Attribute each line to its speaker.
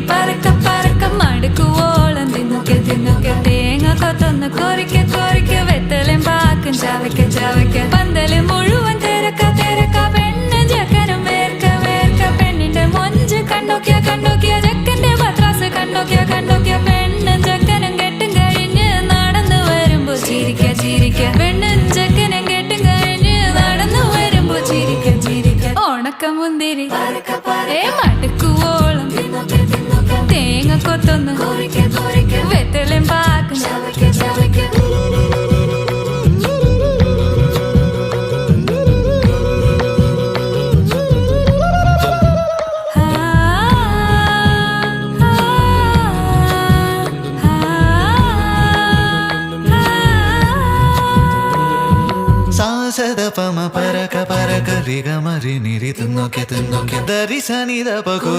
Speaker 1: പറക്ക പറക്ക മടുക്കുവോളം തിന്നൊക്കെ തിന്നൊക്കെ തേങ്ങ കൊത്തൊന്ന് കൊറിക്ക കൊറിക്ക വെത്തലും പാക്കും ചവയ്ക്ക ചവയ്ക്ക പന്തല് മുഴുവൻ തിരക്ക തിരക്ക പെണ്ണ് ജക്കനും വേർക്ക വേർക്ക പെണ്ണിന്റെ മൊഞ്ച് കണ്ടോക്കിയ കണ്ടോക്കിയ ജക്കന്റെ പത്രാസ് കണ്ടോക്കിയ കണ്ടോക്കിയ പെണ്ണും ജക്കനും കെട്ടും കഴിഞ്ഞ് നടന്നു വരുമ്പോ ചിരിക്ക ചിരിക്ക പെണ്ണും ജക്കനും കെട്ടും കഴിഞ്ഞ് നടന്നു വരുമ്പോ ചിരിക്ക ചിരിക്ക ഉണക്ക മുന്തിരി മടുക്കുവോളം തേങ്ങ കൊത്തൊന്ന് വെത്തലും പാക്കും
Speaker 2: സാസദപമ പരക പരക രിഗമരി നിരി തിന്നൊക്കെ തിന്നൊക്കെ ദരി സനിദ പകു